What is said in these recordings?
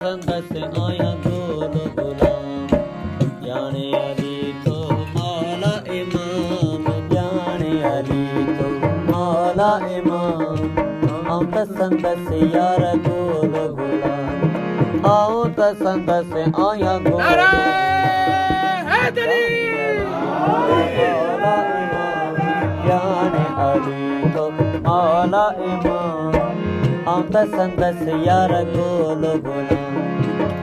संगत आया गोल गुलाम जाने अली तो मौला इमाम जाने अली तो मौला इमाम हम तो संगत यार गोल गुलाम आओ तो संगत आया गोल जाने अली तो मौला इमाम हम तो संगत यार गोल गुलाम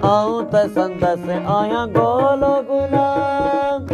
आऊं तो संगत आया गोल गुलाम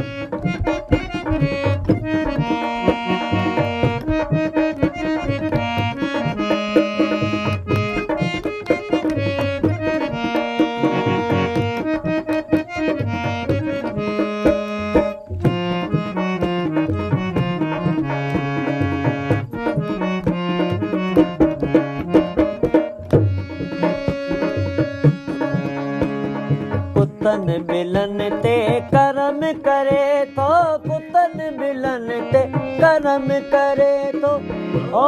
कुतन मिलन ते करम करे तो कुतन मिलन ते करम करे तो ओ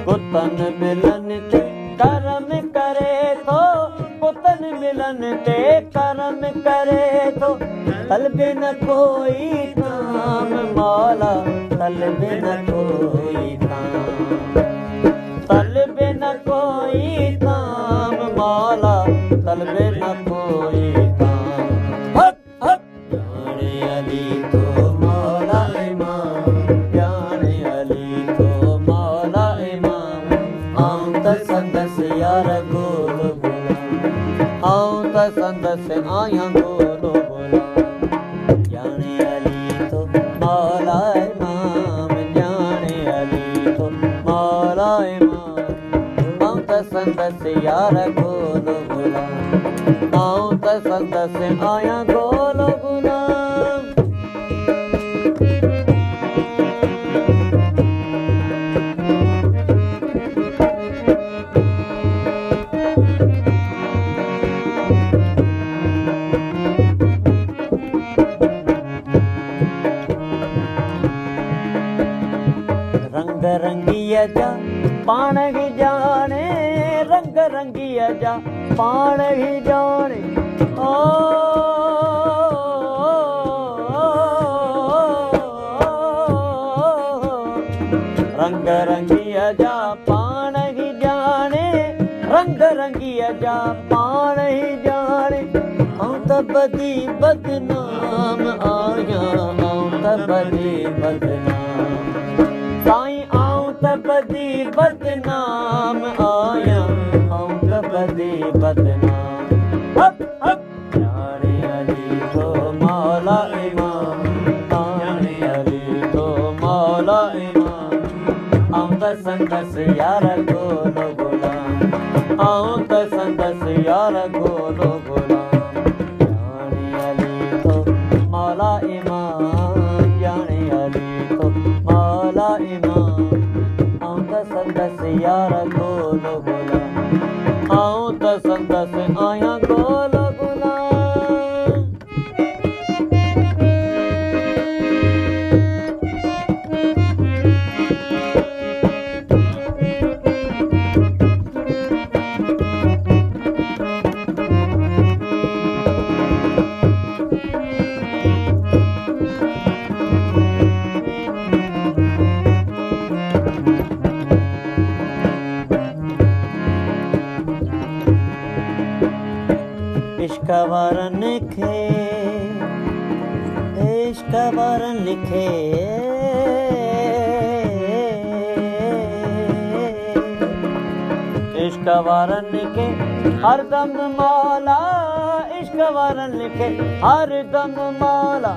कुतन मिलन ते करम करे तो कुतन मिलन ते करम करे तो तलबे न कोई काम मौला तलबे न कोई तलबे न कोई काम मौला तलबे न कोई काम हक हक जाने अली तो मौला इमाम जाने अली तो मौला इमाम आऊं तो संगत यार गोल गुलाम आऊं तो संगत आया गोल गुलाम जाने अली तो मौला इमाम जाने अली तो मौला इमाम संगत यार गोल गुलाम आऊं तो संगत आया गोल गुलाम रंग रंगिया जा पाण ही जाने रंग रंगिया जा पाण ही जाने ओ रंग रंगिया जा पाण ही जाने रंग रंगिया जा पाण ही जाने आऊं तो बदी बदनाम आया आऊं तो बदी बदनाम साईं आऊं तो बदी बदनाम आया आऊं तो बदी बदनाम हक हक जाने अली तो मौला इमाम जाने अली तो मौला इमाम आऊं तो संगत यार गोल गुलाम आऊं तो संगत यार गोल गुलाम जाने अली तो मौला इमाम जाने अली तो मौला इमाम आऊं तो संगत यार गोल गुलाम आऊं तो संगत आया गोल गुलाम इश्क वारन लिखे इश्क वारन लिखे इश्क वारन लिखे हर दम मौला इश्क वारन लिखे हर दम मौला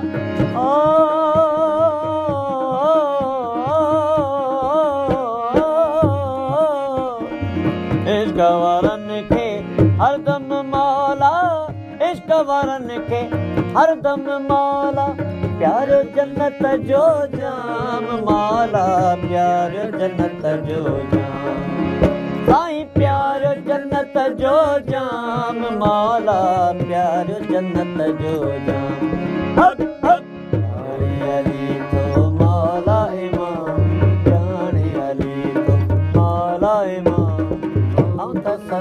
ओ इश्क वारन लिखे हर दम मौला इश्क वारन के हर दम मौला प्यार जन्नत जो जाम मौला प्यार जन्नत जो जाम साईं प्यार जन्नत जो जाम मौला प्यार जन्नत जो जाम हक हक जाने अली तो मौला इमाम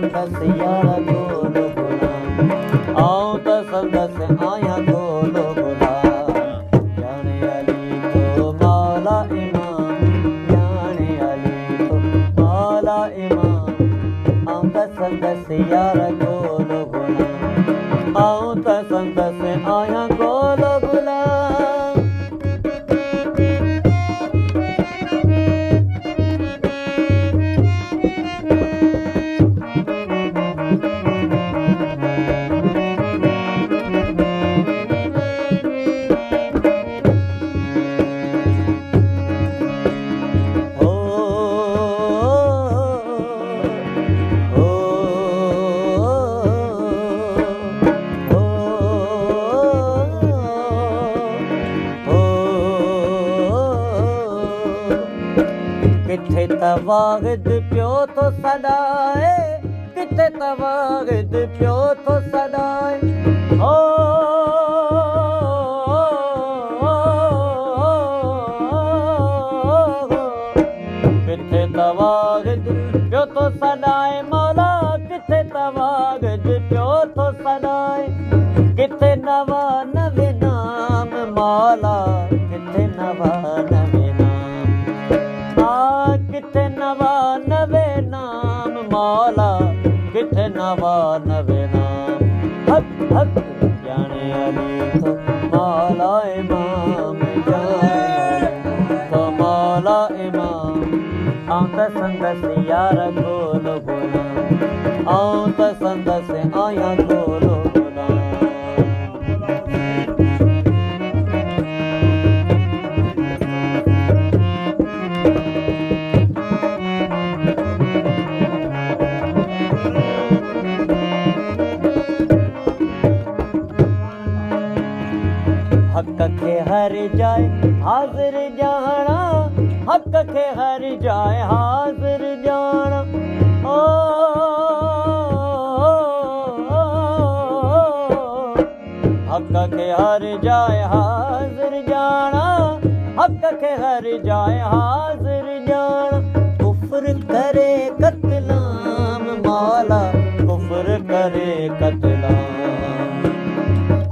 संदस यार गोल गुलाम आऊं तो संदस आया गोल गुलाम जाने अली तो मौला इमाम जाने अली तो मौला इमाम आऊं तो संदस यार गोल गुलाम आऊं तो संदस आया गोल गुलाम किथे तवागद प्यो तो सदाए किथे तवागद प्यो तो सदाए ओ किथे तवागद प्यो तो सदाए मौला किथे तवागद प्यो तो सदाए किथे नवा नवे नाम मौला किथे नवा नवे किथे नवा नवे नाम मौला किथे नवा नवे नाम हक हक जाने अली तो मौला इमाम जाने तो मौला इमाम आऊं तो संदस यार गोल गुलाम आऊं तो संदस आया गोल हक के हर जाए हाजिर जाना हक के हर जाए हाजिर जाना ओ हक के हर जाए हाजिर जाना हक के हर जाए हाजिर जाना कुफ्र करे कतलाम मौला कुफ्र करे कतलाम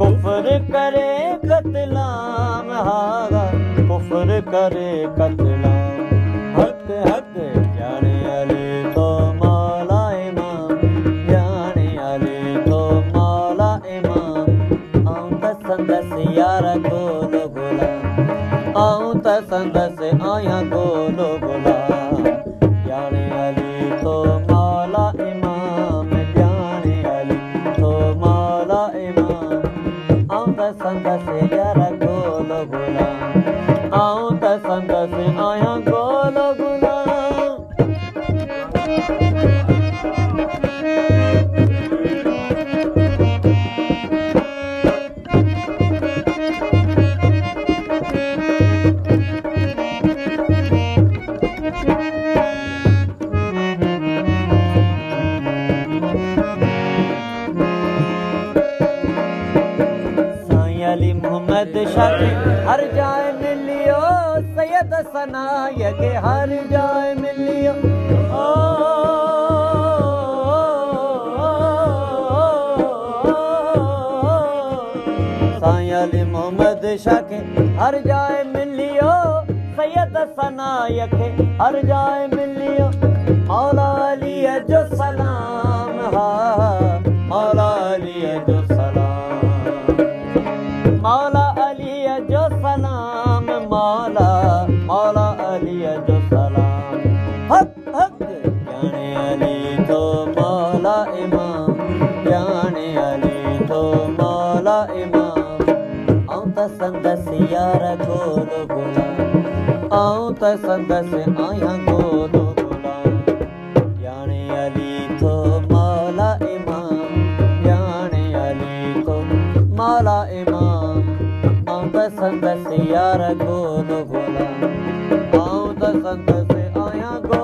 कुफ्र करे कतलाम हागा कुफ्र करे कतलाम हक हक जाने अली तो मौला इमाम जाने अली तो मौला इमाम आऊं तो संदस यार गोल गुलाम आऊं तो संदस आया गोल गुलाम जाने अली तो मौला इमाम जाने अली तो मौला इमाम आऊं तो संदस यार गोल गुलाम आऊं तो संदस आया गोल गुलाम अली मोहम्मद शाह हर जाए मिलियो सैयद सनाया के हर जाए मिलियो साईं अली मोहम्मद शाह के हर जाए मिलियो सैयद सनाया के हर जाए मिलियो मौला अली जो सलाम हा मौला अली जो मौला अली जो सलाम मौला मौला अली जो सलाम हक हक जाने अली तो मौला इमाम जाने अली तो मौला इमाम आऊं तो संदस यार गोल गुलाम आऊं तो संदस आया गोल गुलाम जाने अली तो मौला इमाम जाने अली तो मौला इमाम संदस यार गोल गुलाम आऊं तो संदस आया गो